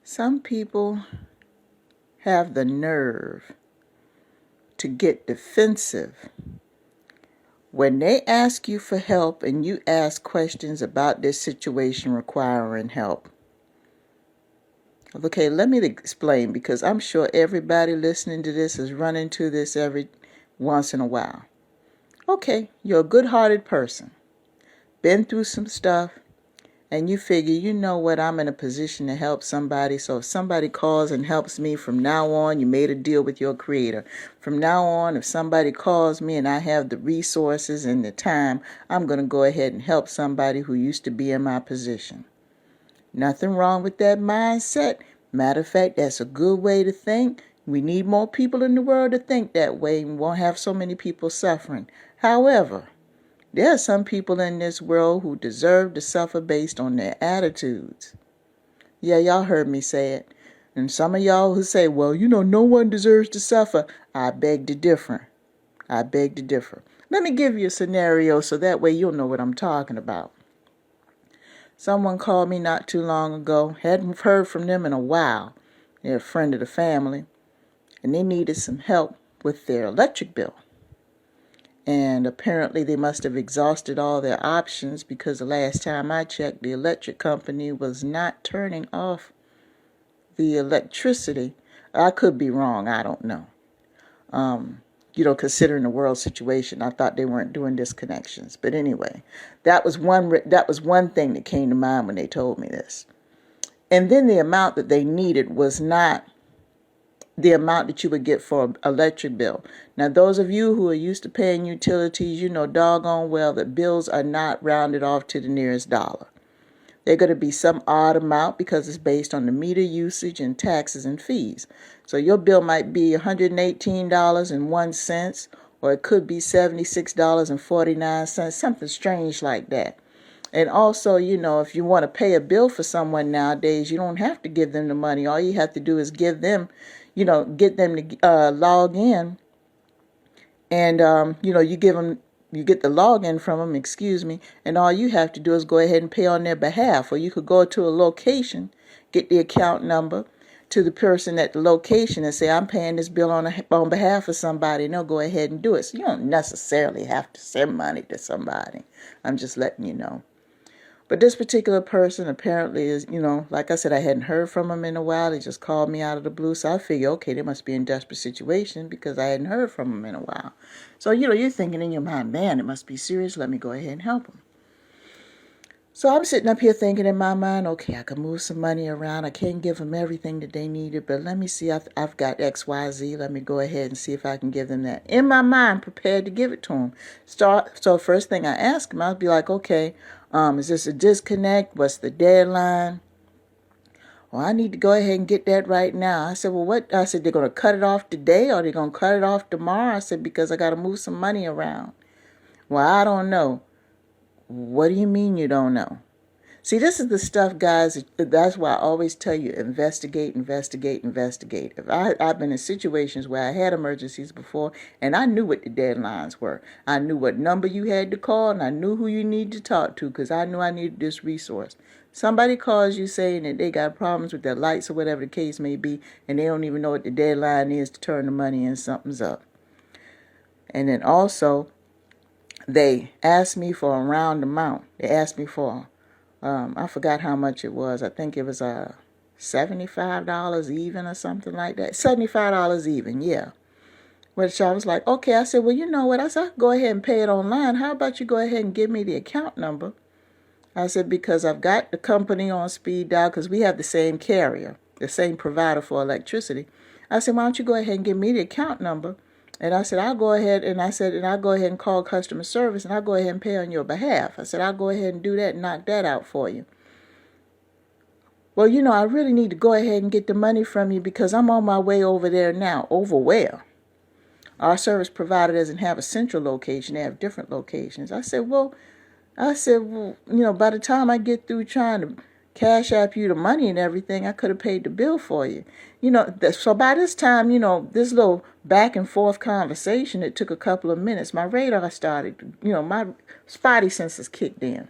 Some people have the nerve to get defensive when they ask you for help and you ask questions about their situation requiring help. Okay, let me explain, because I'm sure everybody listening to this is running into this every once in a while. Okay, you're a good-hearted person, been through some stuff, and you figure, you know what, I'm in a position to help somebody, so if somebody calls and helps me from now on, you made a deal with your creator. From now on, if somebody calls me and I have the resources and the time, I'm going to go ahead and help somebody who used to be in my position. Nothing wrong with that mindset. Matter of fact, that's a good way to think. We need more people in the world to think that way, and we won't have so many people suffering. However, there are some people in this world who deserve to suffer based on their attitudes. Yeah, y'all heard me say it. And some of y'all who say, well, no one deserves to suffer. I beg to differ. Let me give you a scenario so that way you'll know what I'm talking about. Someone called me not too long ago. Hadn't heard from them in a while. They're a friend of the family. And they needed some help with their electric bill. And apparently they must have exhausted all their options, because the last time I checked, the electric company was not turning off the electricity. I could be wrong. I don't know. Considering the world situation, I thought they weren't doing disconnections. But anyway, that was one thing that came to mind when they told me this. And then the amount that they needed was not the amount that you would get for an electric bill. Now, those of you who are used to paying utilities, you know doggone well that bills are not rounded off to the nearest dollar. They're going to be some odd amount because it's based on the meter usage and taxes and fees. So your bill might be $118.01, or it could be $76.49, something strange like that. And also, if you want to pay a bill for someone nowadays, you don't have to give them the money. All you have to do is give them, get them to log in. And, you get the login from them, and all you have to do is go ahead and pay on their behalf. Or you could go to a location, get the account number to the person at the location and say, I'm paying this bill on behalf of somebody, and they'll go ahead and do it. So you don't necessarily have to send money to somebody. I'm just letting you know. But this particular person apparently is, like I said, I hadn't heard from him in a while. He just called me out of the blue. So I figure, okay, they must be in desperate situation because I hadn't heard from him in a while. So, you're thinking in your mind, man, it must be serious. Let me go ahead and help him. So I'm sitting up here thinking in my mind, okay, I can move some money around. I can't give them everything that they needed, but let me see. I've got XYZ. Let me go ahead and see if I can give them that. In my mind, prepared to give it to them. So first thing I ask him, I'll be like, okay, is this a disconnect? What's the deadline? Well, I need to go ahead and get that right now. I said, well, what? I said, they're going to cut it off today, or they're going to cut it off tomorrow? I said, because I got to move some money around. Well, I don't know. What do you mean you don't know? See, this is the stuff, guys. That's why I always tell you, investigate. I've been in situations where I had emergencies before, and I knew what the deadlines were. I knew what number you had to call, and I knew who you needed to talk to, because I knew I needed this resource. Somebody calls you saying that they got problems with their lights or whatever the case may be, and they don't even know what the deadline is to turn the money in, something's up. And then also, they asked me for a round amount. They asked me for I forgot how much it was. I think it was $75 even or something like that. $75 even, yeah. Which I was like, okay. I said, well, you know what? I said, go ahead and pay it online. How about you go ahead and give me the account number? I said, because I've got the company on speed dial, because we have the same carrier, the same provider for electricity. I said, why don't you go ahead and give me the account number? And I said, I'll go ahead and call customer service, and I'll go ahead and pay on your behalf. I said, I'll go ahead and do that and knock that out for you. Well, I really need to go ahead and get the money from you because I'm on my way over there now. Over where? Our service provider doesn't have a central location. They have different locations. I said, well, by the time I get through trying to cash app you the money and everything, I could have paid the bill for you. So by this time, this little back and forth conversation, it took a couple of minutes. My radar started, my spotty senses kicked in.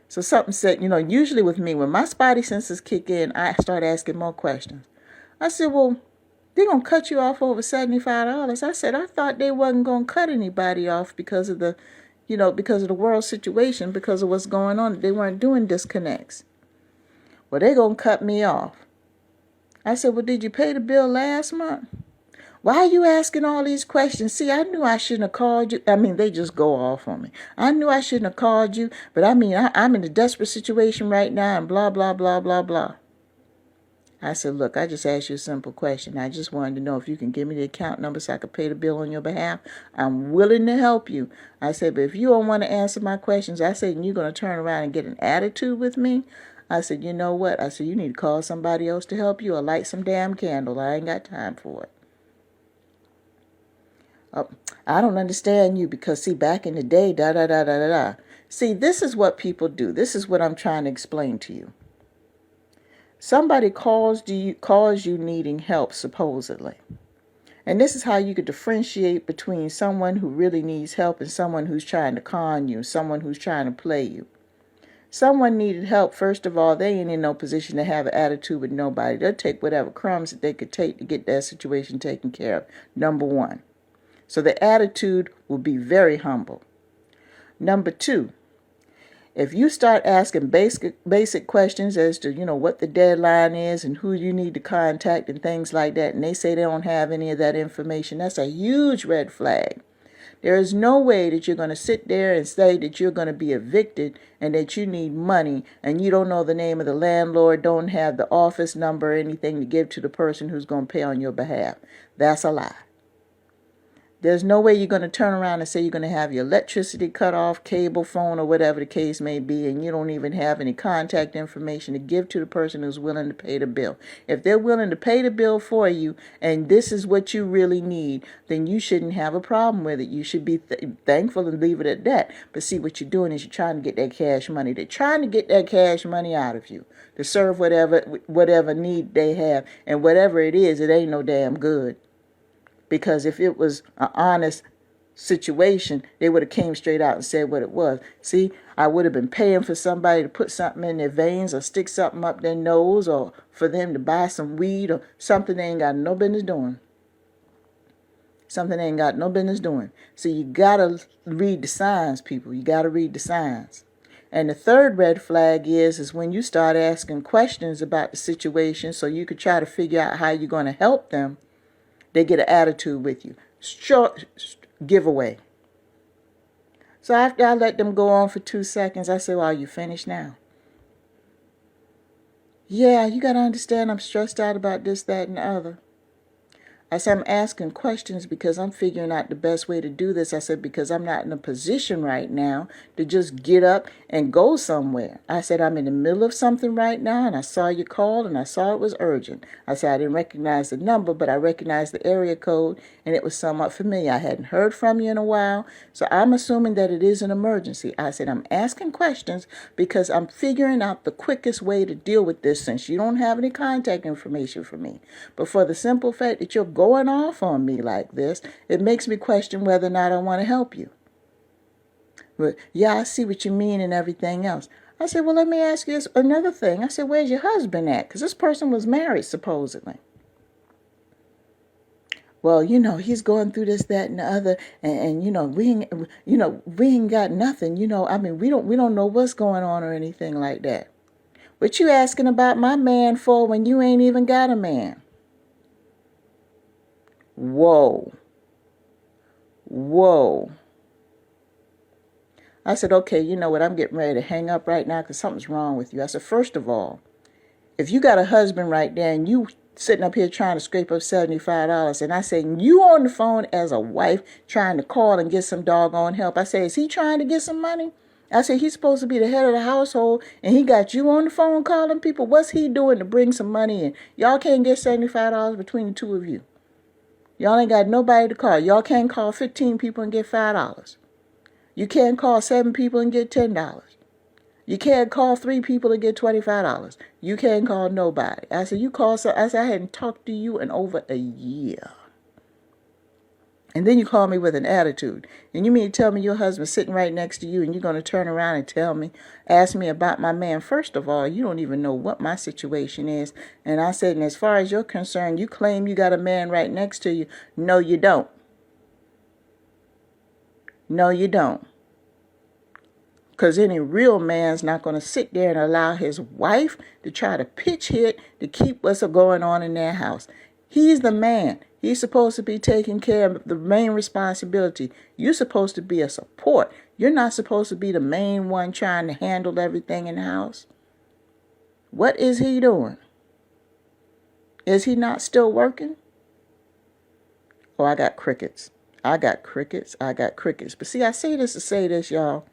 So something said, usually with me, when my spidey senses kick in, I start asking more questions. I said, well, they're going to cut you off over $75. I said, I thought they wasn't going to cut anybody off because of because of the world situation, because of what's going on. They weren't doing disconnects. Well, they're going to cut me off. I said, well, did you pay the bill last month? Why are you asking all these questions? See, I knew I shouldn't have called you. They just go off on me. I knew I shouldn't have called you, but I'm in a desperate situation right now and blah, blah, blah, blah, blah. I said, look, I just asked you a simple question. I just wanted to know if you can give me the account number so I could pay the bill on your behalf. I'm willing to help you. I said, but if you don't want to answer my questions, I said, and you're going to turn around and get an attitude with me, I said, you know what? I said, you need to call somebody else to help you or light some damn candle. I ain't got time for it. I don't understand you because, see, back in the day, da-da-da-da-da-da. See, this is what people do. This is what I'm trying to explain to you. Somebody calls you needing help, supposedly. And this is how you could differentiate between someone who really needs help and someone who's trying to con you, someone who's trying to play you. Someone needed help. First of all, they ain't in no position to have an attitude with nobody. They'll take whatever crumbs that they could take to get that situation taken care of, number one. So the attitude will be very humble. Number two, if you start asking basic questions as to, what the deadline is and who you need to contact and things like that, and they say they don't have any of that information, that's a huge red flag. There is no way that you're going to sit there and say that you're going to be evicted and that you need money and you don't know the name of the landlord, don't have the office number or anything to give to the person who's going to pay on your behalf. That's a lie. There's no way you're going to turn around and say you're going to have your electricity cut off, cable, phone, or whatever the case may be, and you don't even have any contact information to give to the person who's willing to pay the bill. If they're willing to pay the bill for you and this is what you really need, then you shouldn't have a problem with it. You should be thankful and leave it at that. But see, what you're doing is you're trying to get that cash money. They're trying to get that cash money out of you to serve whatever need they have. And whatever it is, it ain't no damn good. Because if it was an honest situation, they would have came straight out and said what it was. See, I would have been paying for somebody to put something in their veins or stick something up their nose or for them to buy some weed or something they ain't got no business doing. Something they ain't got no business doing. So you got to read the signs, people. You got to read the signs. And the third red flag is when you start asking questions about the situation so you could try to figure out how you're going to help them. They get an attitude with you. Short giveaway. So after I let them go on for 2 seconds, I say, well, are you finished now? Yeah, you got to understand I'm stressed out about this, that, and the other. I said, I'm asking questions because I'm figuring out the best way to do this. I said, because I'm not in a position right now to just get up and go somewhere. I said, I'm in the middle of something right now, and I saw you call, and I saw it was urgent. I said, I didn't recognize the number, but I recognized the area code, and it was somewhat familiar. I hadn't heard from you in a while, so I'm assuming that it is an emergency. I said, I'm asking questions because I'm figuring out the quickest way to deal with this since you don't have any contact information for me. But for the simple fact that you're going off on me like this, it makes me question whether or not I want to help you. But yeah, I see what you mean and everything else. I said, well, let me ask you another thing. I said, where's your husband at? Because this person was married, supposedly. Well, he's going through this, that, and the other, and we ain't got nothing. We don't know what's going on or anything like that. What you asking about my man for when you ain't even got a man? Whoa. I said, okay, you know what? I'm getting ready to hang up right now because something's wrong with you. I said, first of all, if you got a husband right there and you sitting up here trying to scrape up $75, and I say, you on the phone as a wife trying to call and get some doggone help. I say, is he trying to get some money? I said, he's supposed to be the head of the household, and he got you on the phone calling people. What's he doing to bring some money in? Y'all can't get $75 between the two of you. Y'all ain't got nobody to call. Y'all can't call 15 people and get $5. You can't call 7 people and get $10. You can't call 3 people and get $25. You can't call nobody. I said, I hadn't talked to you in over a year. And then you call me with an attitude. And you mean to tell me your husband's sitting right next to you and you're going to turn around and ask me about my man? First of all, you don't even know what my situation is. And I said, and as far as you're concerned, you claim you got a man right next to you. No, you don't. No, you don't. Because any real man's not going to sit there and allow his wife to try to pitch hit to keep what's going on in their house. He's the man. He's supposed to be taking care of the main responsibility. You're supposed to be a support. You're not supposed to be the main one trying to handle everything in the house. What is he doing? Is he not still working? Oh, I got crickets. I got crickets. But see, I say this to say this, y'all.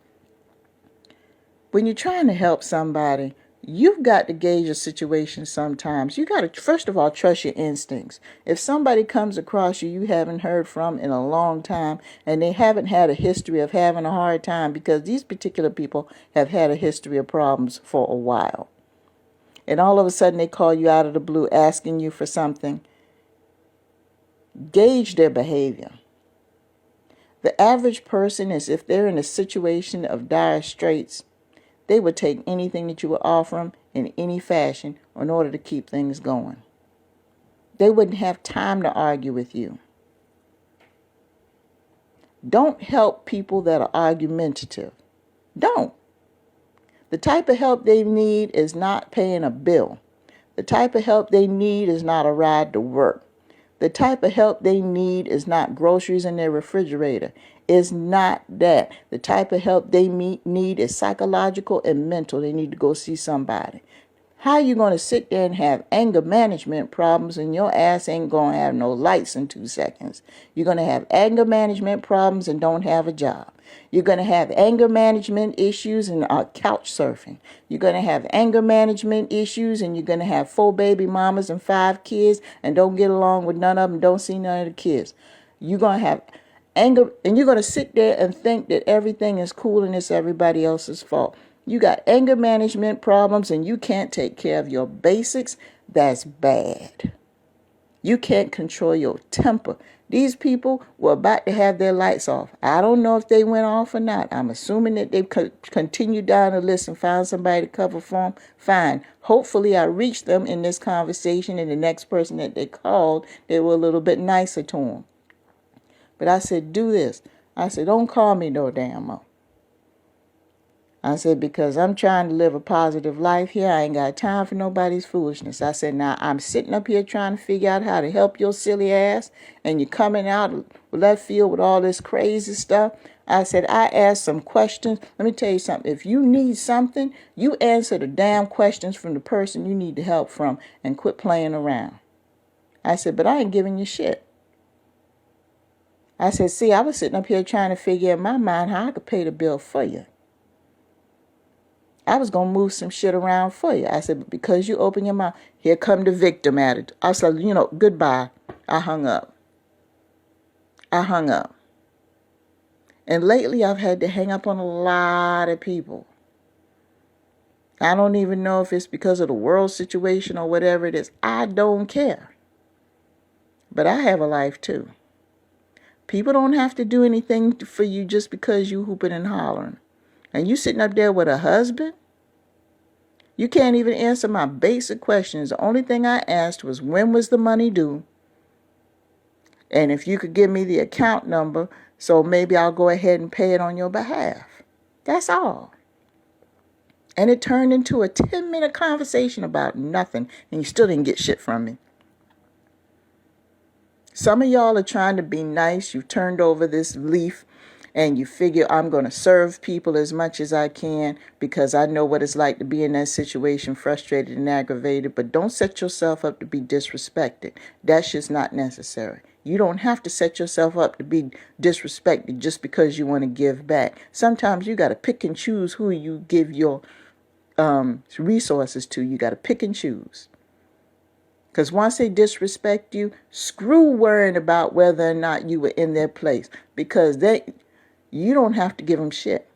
When you're trying to help somebody, you've got to gauge a situation sometimes. You got to, first of all, trust your instincts. If somebody comes across you haven't heard from in a long time, and they haven't had a history of having a hard time, because these particular people have had a history of problems for a while, and all of a sudden they call you out of the blue asking you for something, gauge their behavior. The average person is, if they're in a situation of dire straits, they would take anything that you would offer them in any fashion in order to keep things going. They wouldn't have time to argue with you. Don't help people that are argumentative. Don't. The type of help they need is not paying a bill. The type of help they need is not a ride to work. The type of help they need is not groceries in their refrigerator. It's not that. The type of help they need is psychological and mental. They need to go see somebody. How are you going to sit there and have anger management problems and your ass ain't going to have no lights in 2 seconds? You're going to have anger management problems and don't have a job. You're going to have anger management issues and couch surfing. You're going to have anger management issues and you're going to have 4 baby mamas and 5 kids and don't get along with none of them, don't see none of the kids. You're going to have anger, and you're going to sit there and think that everything is cool and it's everybody else's fault. You got anger management problems and you can't take care of your basics. That's bad. You can't control your temper. These people were about to have their lights off. I don't know if they went off or not. I'm assuming that they continued down the list and found somebody to cover for them. Fine. Hopefully I reached them in this conversation, and the next person that they called, they were a little bit nicer to them. But I said, do this. I said, don't call me no damn more. I said, because I'm trying to live a positive life here. I ain't got time for nobody's foolishness. I said, now I'm sitting up here trying to figure out how to help your silly ass, and you're coming out left field with all this crazy stuff. I said, I asked some questions. Let me tell you something. If you need something, you answer the damn questions from the person you need the help from and quit playing around. I said, but I ain't giving you shit. I said, see, I was sitting up here trying to figure in my mind how I could pay the bill for you. I was going to move some shit around for you. I said, but because you open your mouth, here come the victim attitude. I said, goodbye. I hung up. And lately I've had to hang up on a lot of people. I don't even know if it's because of the world situation or whatever it is. I don't care. But I have a life too. People don't have to do anything for you just because you hooping and hollering. And you sitting up there with a husband? You can't even answer my basic questions. The only thing I asked was, when was the money due? And if you could give me the account number, so maybe I'll go ahead and pay it on your behalf. That's all. And it turned into a 10-minute conversation about nothing, and you still didn't get shit from me. Some of y'all are trying to be nice. You've turned over this leaf and you figure, I'm going to serve people as much as I can because I know what it's like to be in that situation, frustrated and aggravated. But don't set yourself up to be disrespected. That's just not necessary. You don't have to set yourself up to be disrespected just because you want to give back. Sometimes you got to pick and choose who you give your resources to. You got to pick and choose. Because once they disrespect you, screw worrying about whether or not you were in their place. Because you don't have to give them shit.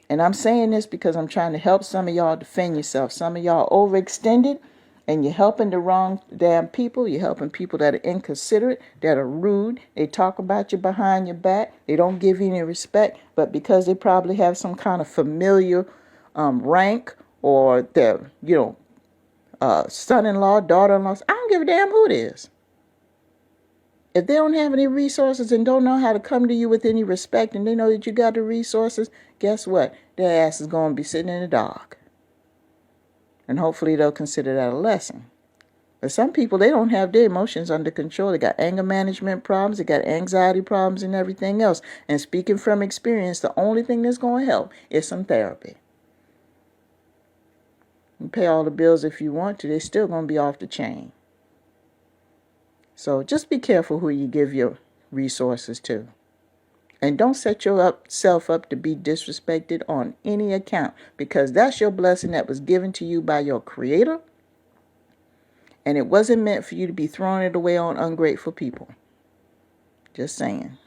And I'm saying this because I'm trying to help some of y'all defend yourself. Some of y'all overextended and you're helping the wrong damn people. You're helping people that are inconsiderate, that are rude. They talk about you behind your back. They don't give you any respect, but because they probably have some kind of familiar rank, or their, son-in-law, daughter-in-law, I don't give a damn who it is. If they don't have any resources and don't know how to come to you with any respect, and they know that you got the resources, guess what? Their ass is going to be sitting in the dark. And hopefully they'll consider that a lesson. But some people, they don't have their emotions under control. They got anger management problems. They got anxiety problems and everything else. And speaking from experience, the only thing that's going to help is some therapy. You pay all the bills if you want to. They're still going to be off the chain. So just be careful who you give your resources to. And don't set yourself up to be disrespected on any account, because that's your blessing that was given to you by your Creator. And it wasn't meant for you to be throwing it away on ungrateful people. Just saying.